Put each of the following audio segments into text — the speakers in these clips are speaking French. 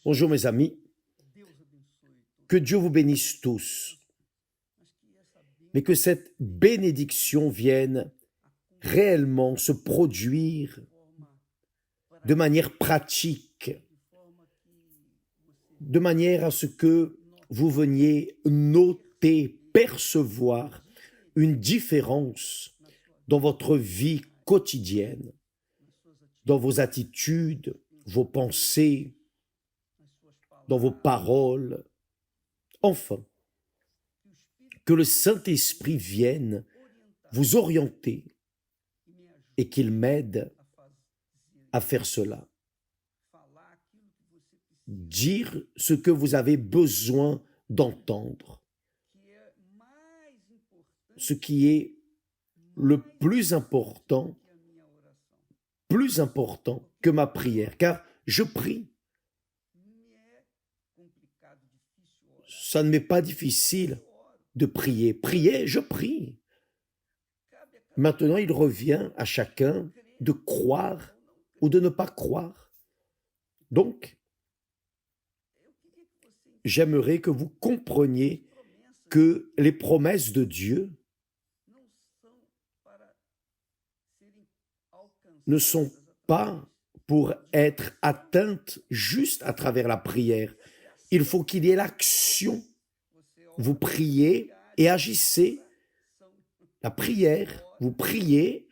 Bonjour mes amis, que Dieu vous bénisse tous, mais que cette bénédiction vienne réellement se produire de manière pratique, de manière à ce que vous veniez noter, percevoir une différence dans votre vie quotidienne, dans vos attitudes, vos pensées, dans vos paroles. Enfin, que le Saint-Esprit vienne vous orienter et qu'il m'aide à faire cela. Dire ce que vous avez besoin d'entendre. Ce qui est le plus important que ma prière, car je prie. Ça ne m'est pas difficile de prier. Prier, je prie. Maintenant, il revient à chacun de croire ou de ne pas croire. Donc, j'aimerais que vous compreniez que les promesses de Dieu ne sont pas pour être atteintes juste à travers la prière. Il faut qu'il y ait l'action. Vous priez et agissez. La prière, vous priez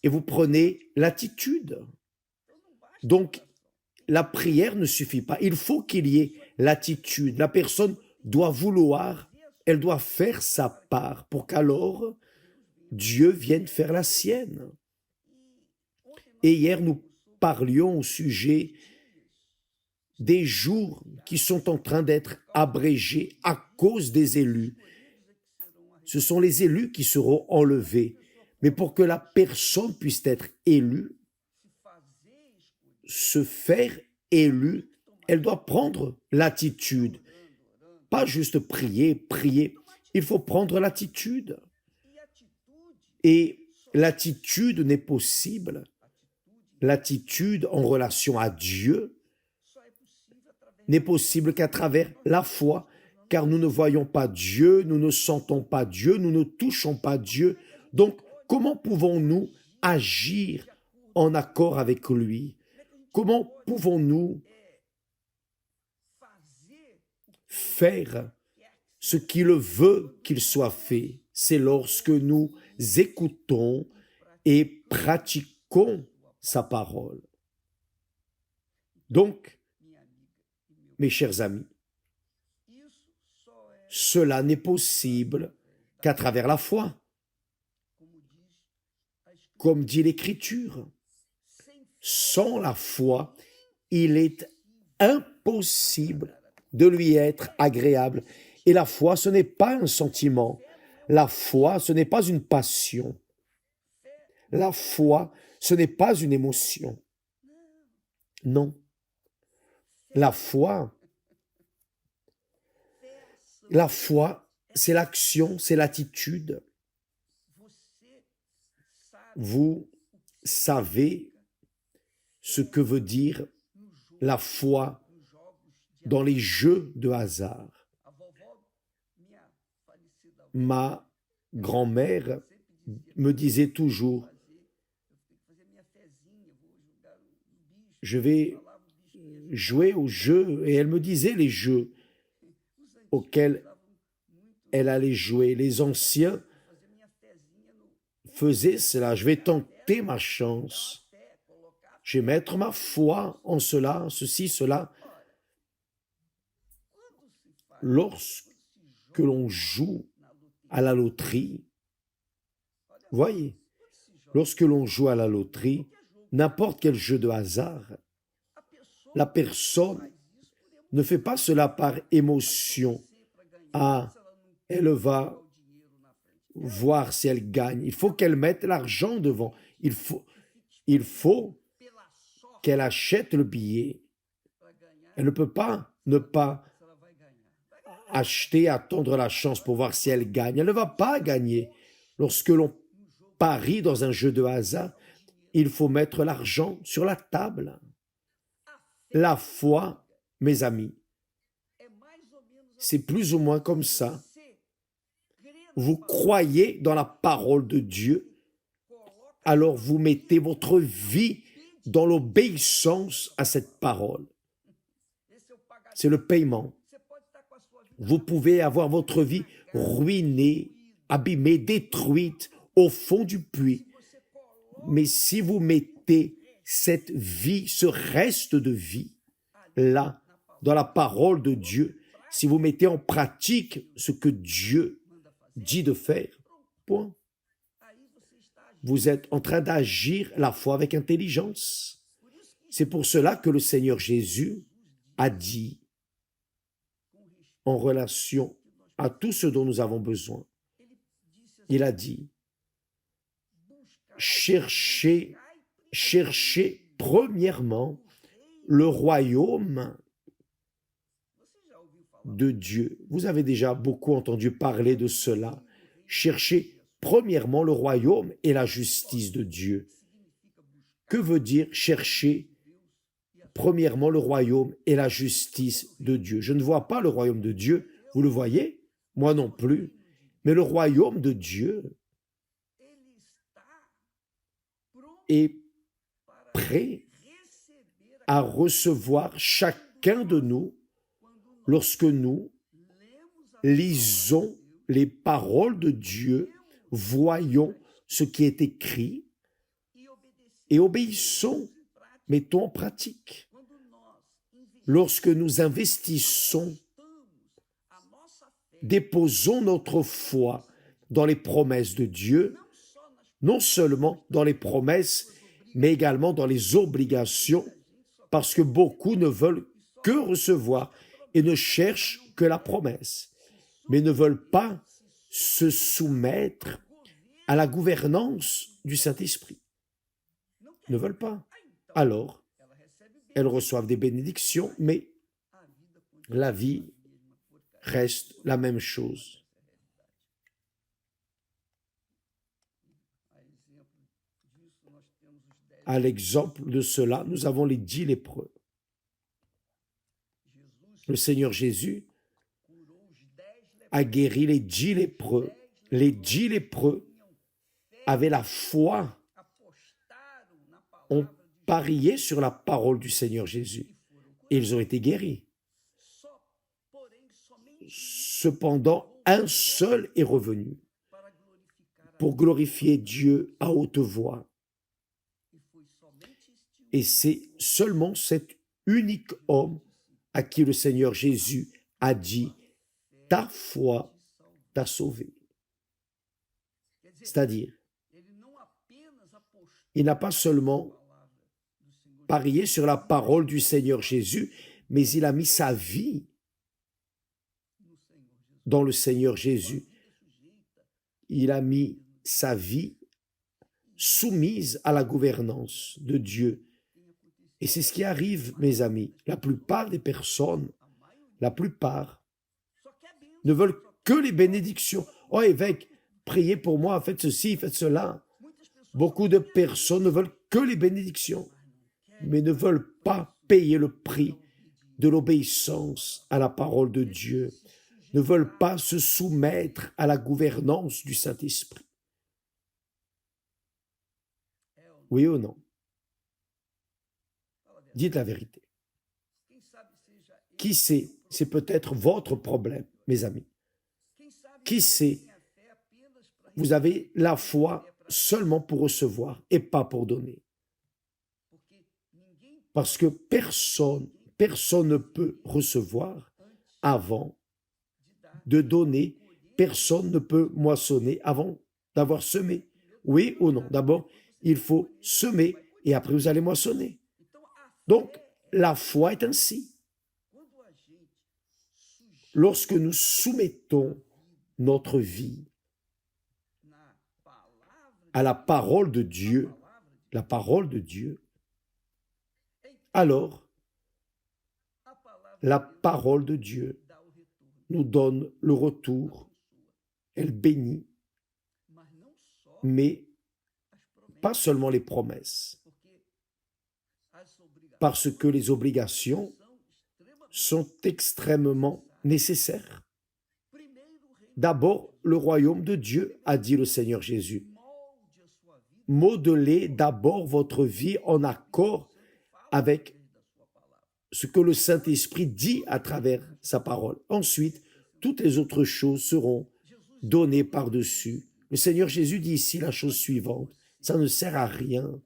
et vous prenez l'attitude. Donc, la prière ne suffit pas. Il faut qu'il y ait l'attitude. La personne doit vouloir, elle doit faire sa part pour qu'alors Dieu vienne faire la sienne. Et hier, nous parlions au sujet des jours qui sont en train d'être abrégés à cause des élus. Ce sont les élus qui seront enlevés. Mais pour que la personne puisse être élue, se faire élue, elle doit prendre l'attitude. Pas juste prier. Il faut prendre l'attitude. Et l'attitude n'est possible. L'attitude en relation à Dieu n'est possible qu'à travers la foi, car nous ne voyons pas Dieu, nous ne sentons pas Dieu, nous ne touchons pas Dieu. Donc, comment pouvons-nous agir en accord avec lui? Comment pouvons-nous faire ce qu'il veut qu'il soit fait? C'est lorsque nous écoutons et pratiquons sa parole. Donc, mes chers amis, cela n'est possible qu'à travers la foi. Comme dit l'Écriture, sans la foi, il est impossible de lui être agréable. Et la foi, ce n'est pas un sentiment. La foi, ce n'est pas une passion. La foi, ce n'est pas une émotion. Non. La foi, c'est l'action, c'est l'attitude. Vous savez ce que veut dire la foi dans les jeux de hasard. Ma grand-mère me disait toujours, je vais jouer aux jeux, et elle me disait les jeux auxquels elle allait jouer. Les anciens faisaient cela. Je vais tenter ma chance. Je vais mettre ma foi en cela, ceci, cela. Lorsque l'on joue à la loterie, voyez, lorsque l'on joue à la loterie, n'importe quel jeu de hasard, la personne ne fait pas cela par émotion. Ah, elle va voir si elle gagne. Il faut qu'elle mette l'argent devant. Il faut qu'elle achète le billet. Elle ne peut pas ne pas acheter, attendre la chance pour voir si elle gagne. Elle ne va pas gagner. Lorsque l'on parie dans un jeu de hasard, il faut mettre l'argent sur la table. La foi mes amis, c'est plus ou moins comme ça. Vous croyez dans la parole de Dieu, alors vous mettez votre vie dans l'obéissance à cette parole. C'est le paiement. Vous pouvez avoir votre vie ruinée, abîmée, détruite au fond du puits. Mais si vous mettez cette vie, ce reste de vie, là, dans la parole de Dieu, si vous mettez en pratique ce que Dieu dit de faire, point. Vous êtes en train d'agir la foi avec intelligence. C'est pour cela que le Seigneur Jésus a dit, en relation à tout ce dont nous avons besoin, il a dit, cherchez premièrement le royaume de Dieu. Vous avez déjà beaucoup entendu parler de cela. Cherchez premièrement le royaume et la justice de Dieu. Que veut dire chercher premièrement le royaume et la justice de Dieu? Je ne vois pas le royaume de Dieu. Vous le voyez? Moi non plus. Mais le royaume de Dieu est prêt à recevoir chacun de nous lorsque nous lisons les paroles de Dieu, voyons ce qui est écrit et obéissons, mettons en pratique. Lorsque nous investissons, déposons notre foi dans les promesses de Dieu, non seulement dans les promesses, mais également dans les obligations, parce que beaucoup ne veulent que recevoir et ne cherchent que la promesse, mais ne veulent pas se soumettre à la gouvernance du Saint-Esprit. Ne veulent pas. Alors, elles reçoivent des bénédictions, mais la vie reste la même chose. À l'exemple de cela, nous avons les 10 lépreux. Le Seigneur Jésus a guéri les 10 lépreux. Les 10 lépreux avaient la foi, ont parié sur la parole du Seigneur Jésus. Et ils ont été guéris. Cependant, un seul est revenu pour glorifier Dieu à haute voix. Et c'est seulement cet unique homme à qui le Seigneur Jésus a dit « Ta foi t'a sauvé ». C'est-à-dire, il n'a pas seulement parié sur la parole du Seigneur Jésus, mais il a mis sa vie dans le Seigneur Jésus. Il a mis sa vie soumise à la gouvernance de Dieu. Et c'est ce qui arrive, mes amis. La plupart des personnes, la plupart, ne veulent que les bénédictions. Oh évêque, priez pour moi, faites ceci, faites cela. Beaucoup de personnes ne veulent que les bénédictions, mais ne veulent pas payer le prix de l'obéissance à la parole de Dieu, ne veulent pas se soumettre à la gouvernance du Saint-Esprit. Oui ou non? Dites la vérité. Qui sait, c'est peut-être votre problème, mes amis. Qui sait, vous avez la foi seulement pour recevoir et pas pour donner. Parce que personne ne peut recevoir avant de donner. Personne ne peut moissonner avant d'avoir semé. Oui ou non? D'abord, il faut semer et après vous allez moissonner. Donc, la foi est ainsi. Lorsque nous soumettons notre vie à la parole de Dieu, alors, la parole de Dieu nous donne le retour, elle bénit, mais pas seulement les promesses, parce que les obligations sont extrêmement nécessaires. D'abord, le royaume de Dieu, a dit le Seigneur Jésus. Modelez d'abord votre vie en accord avec ce que le Saint-Esprit dit à travers sa parole. Ensuite, toutes les autres choses seront données par-dessus. Le Seigneur Jésus dit ici la chose suivante. Ça ne sert à rien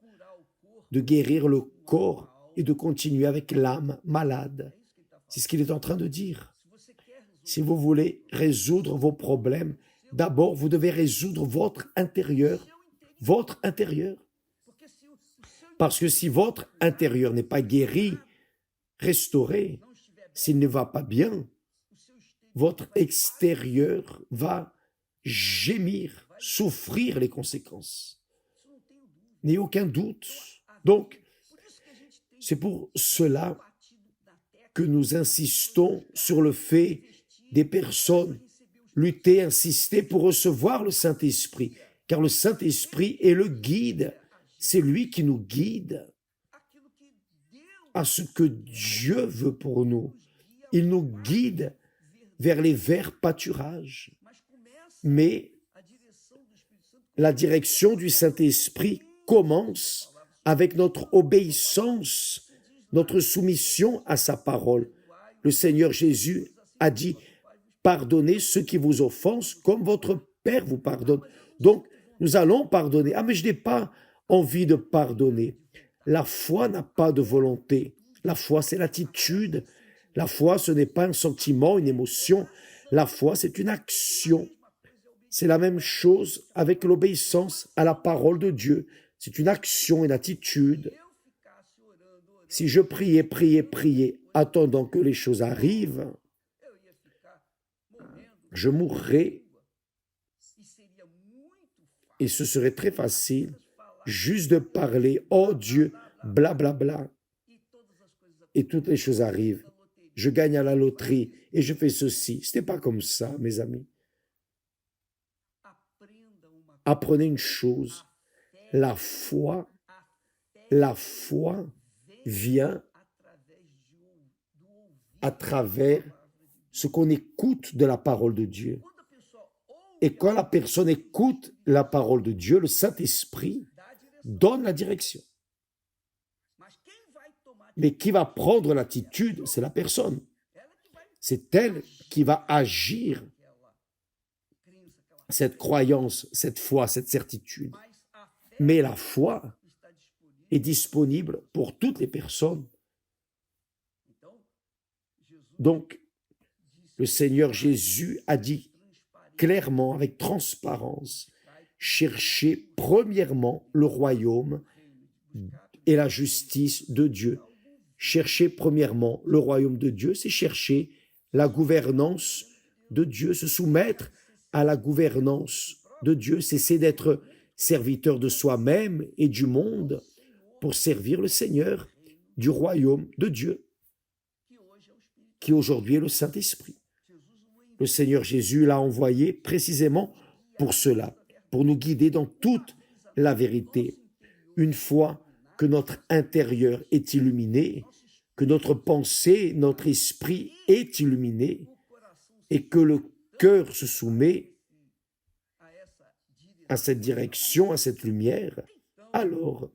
de guérir le corps et de continuer avec l'âme malade. C'est ce qu'il est en train de dire. Si vous voulez résoudre vos problèmes, d'abord, vous devez résoudre votre intérieur. Votre intérieur. Parce que si votre intérieur n'est pas guéri, restauré, s'il ne va pas bien, votre extérieur va gémir, souffrir les conséquences. N'ayez aucun doute. Donc, c'est pour cela que nous insistons sur le fait des personnes lutter, insister pour recevoir le Saint-Esprit, car le Saint-Esprit est le guide. C'est lui qui nous guide à ce que Dieu veut pour nous. Il nous guide vers les verts pâturages. Mais la direction du Saint-Esprit commence avec notre obéissance, notre soumission à sa parole. Le Seigneur Jésus a dit « Pardonnez ceux qui vous offensent comme votre Père vous pardonne. » Donc, nous allons pardonner. Ah, mais je n'ai pas envie de pardonner. La foi n'a pas de volonté. La foi, c'est l'attitude. La foi, ce n'est pas un sentiment, une émotion. La foi, c'est une action. C'est la même chose avec l'obéissance à la parole de Dieu. C'est une action, une attitude. Si je priais, attendant que les choses arrivent, je mourrais et ce serait très facile juste de parler « Oh Dieu, blablabla » et toutes les choses arrivent. Je gagne à la loterie et je fais ceci. Ce n'est pas comme ça, mes amis. Apprenez une chose, la foi vient à travers ce qu'on écoute de la parole de Dieu. Et quand la personne écoute la parole de Dieu, le Saint-Esprit donne la direction. Mais qui va prendre l'attitude, c'est la personne. C'est elle qui va agir cette croyance, cette foi, cette certitude. Mais la foi est disponible pour toutes les personnes. Donc, le Seigneur Jésus a dit clairement, avec transparence, cherchez premièrement le royaume et la justice de Dieu. Chercher premièrement le royaume de Dieu, c'est chercher la gouvernance de Dieu, se soumettre à la gouvernance de Dieu, cesser d'être serviteur de soi-même et du monde pour servir le Seigneur du royaume de Dieu, qui aujourd'hui est le Saint-Esprit. Le Seigneur Jésus l'a envoyé précisément pour cela, pour nous guider dans toute la vérité. Une fois que notre intérieur est illuminé, que notre pensée, notre esprit est illuminé et que le cœur se soumet à cette direction, à cette lumière, alors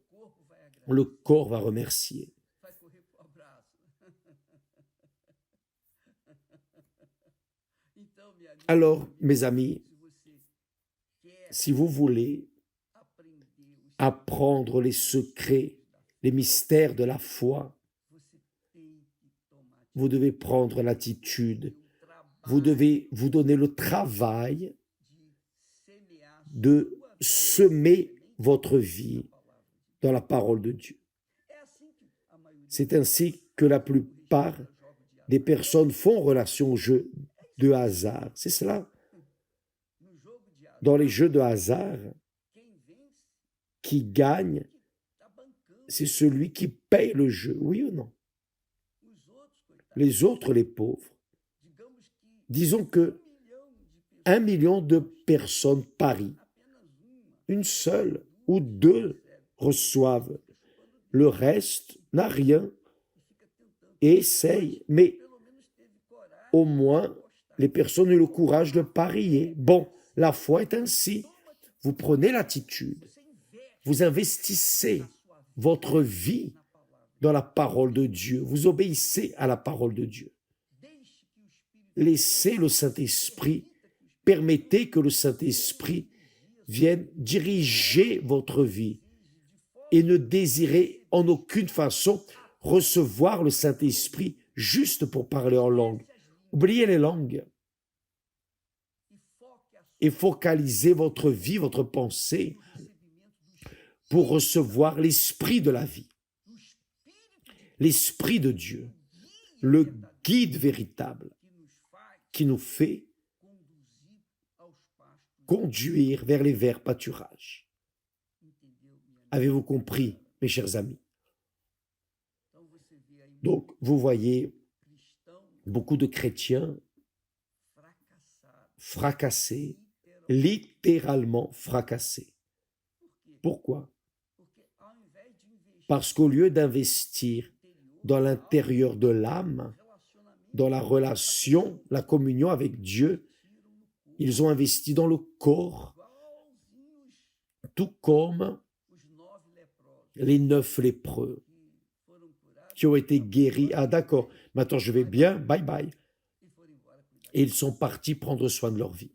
le corps va remercier. Alors, mes amis, si vous voulez apprendre les secrets, les mystères de la foi, vous devez prendre l'attitude, vous devez vous donner le travail de semer votre vie dans la parole de Dieu. C'est ainsi que la plupart des personnes font relation au jeu de hasard. C'est cela. Dans les jeux de hasard, qui gagne, c'est celui qui paye le jeu, oui ou non? Les autres, les pauvres. Disons que 1 million de personnes parient. Une seule ou deux reçoivent. Le reste n'a rien et essaye. Mais au moins les personnes ont le courage de parier. Bon, la foi est ainsi. Vous prenez l'attitude, vous investissez votre vie dans la parole de Dieu, vous obéissez à la parole de Dieu. Laissez le Saint-Esprit, permettez que le Saint-Esprit vienne diriger votre vie et ne désirez en aucune façon recevoir le Saint-Esprit juste pour parler en langue. Oubliez les langues et focalisez votre vie, votre pensée pour recevoir l'Esprit de la vie, l'Esprit de Dieu, le guide véritable qui nous fait conduire vers les verts pâturages. Avez-vous compris, mes chers amis? Donc, vous voyez beaucoup de chrétiens fracassés, littéralement fracassés. Pourquoi? Parce qu'au lieu d'investir dans l'intérieur de l'âme, dans la relation, la communion avec Dieu, ils ont investi dans le corps, tout comme les 9 lépreux qui ont été guéris. Ah d'accord, maintenant je vais bien, bye bye. Et ils sont partis prendre soin de leur vie.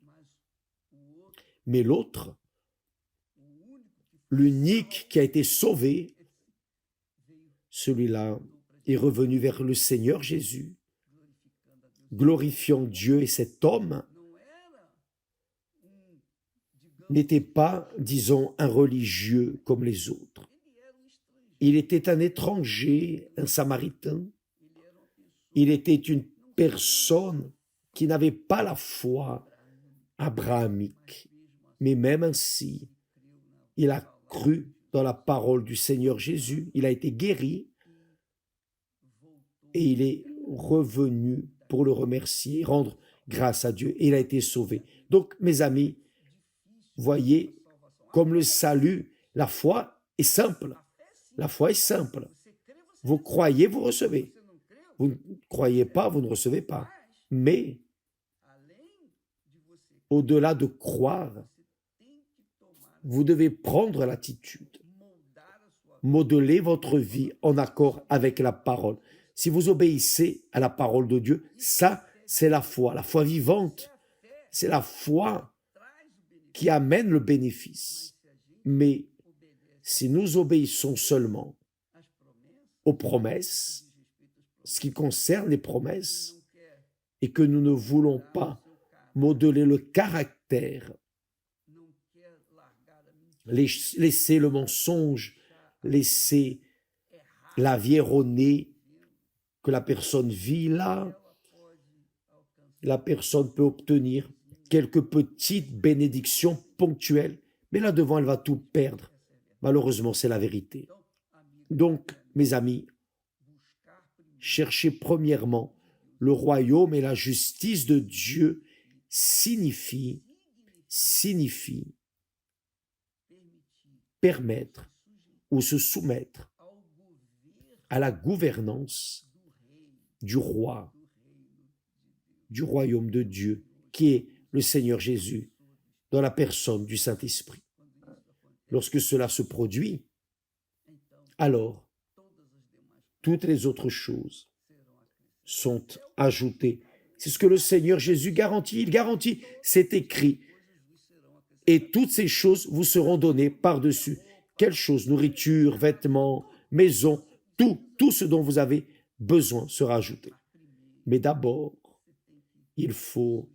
Mais l'autre, l'unique qui a été sauvé, celui-là est revenu vers le Seigneur Jésus, glorifiant Dieu, et cet homme n'était pas, disons, un religieux comme les autres. Il était un étranger, un Samaritain. Il était une personne qui n'avait pas la foi abrahamique. Mais même ainsi, il a cru dans la parole du Seigneur Jésus. Il a été guéri et il est revenu pour le remercier, rendre grâce à Dieu. Et il a été sauvé. Donc, mes amis, voyez, comme le salut, la foi est simple. La foi est simple. Vous croyez, vous recevez. Vous ne croyez pas, vous ne recevez pas. Mais, au-delà de croire, vous devez prendre l'attitude, modeler votre vie en accord avec la parole. Si vous obéissez à la parole de Dieu, ça, c'est la foi vivante. C'est la foi qui amène le bénéfice. Mais si nous obéissons seulement aux promesses, ce qui concerne les promesses, et que nous ne voulons pas modeler le caractère, laisser le mensonge, laisser la vie erronée que la personne vit là, la personne peut obtenir quelques petites bénédictions ponctuelles, mais là-devant, elle va tout perdre. Malheureusement, c'est la vérité. Donc, mes amis, cherchez premièrement le royaume et la justice de Dieu signifie permettre ou se soumettre à la gouvernance du roi, du royaume de Dieu, qui est le Seigneur Jésus, dans la personne du Saint-Esprit. Lorsque cela se produit, alors toutes les autres choses sont ajoutées. C'est ce que le Seigneur Jésus garantit. Il garantit, c'est écrit. Et toutes ces choses vous seront données par-dessus. Quelles choses? Nourriture, vêtements, maison, tout ce dont vous avez besoin sera ajouté. Mais d'abord, il faut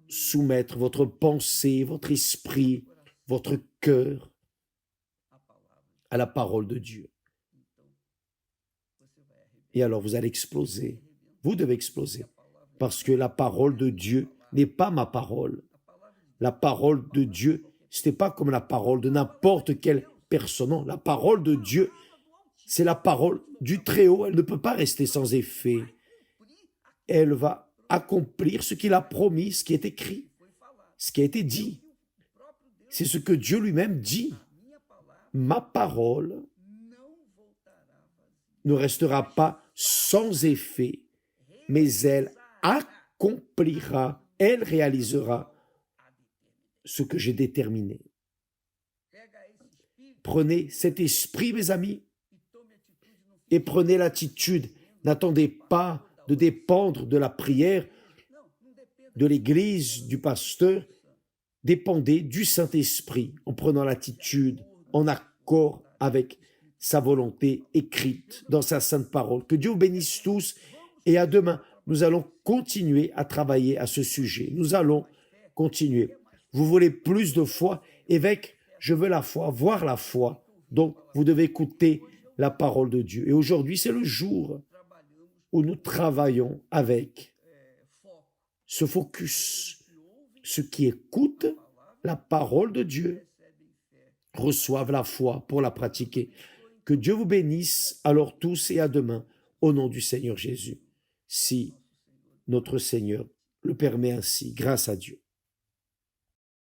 soumettre votre pensée, votre esprit, votre cœur à la parole de Dieu. Et alors vous allez exploser. Vous devez exploser. Parce que la parole de Dieu n'est pas ma parole. La parole de Dieu, ce n'est pas comme la parole de n'importe quelle personne. Non, la parole de Dieu, c'est la parole du Très-Haut. Elle ne peut pas rester sans effet. Elle va accomplir ce qu'il a promis, ce qui est écrit, ce qui a été dit. C'est ce que Dieu lui-même dit. Ma parole ne restera pas sans effet, mais elle accomplira, elle réalisera ce que j'ai déterminé. Prenez cet esprit, mes amis, et prenez l'attitude. N'attendez pas de dépendre de la prière, de l'Église, du pasteur. Dépendez du Saint-Esprit en prenant l'attitude en accord avec sa volonté écrite dans sa sainte parole. Que Dieu vous bénisse tous et à demain. Nous allons continuer à travailler à ce sujet. Nous allons continuer. Vous voulez plus de foi? Évêque, je veux la foi, voir la foi. Donc, vous devez écouter la parole de Dieu. Et aujourd'hui, c'est le jour où nous travaillons avec ce focus. Ceux qui écoutent la parole de Dieu reçoivent la foi pour la pratiquer. Que Dieu vous bénisse alors tous et à demain au nom du Seigneur Jésus. Si notre Seigneur le permet ainsi, grâce à Dieu.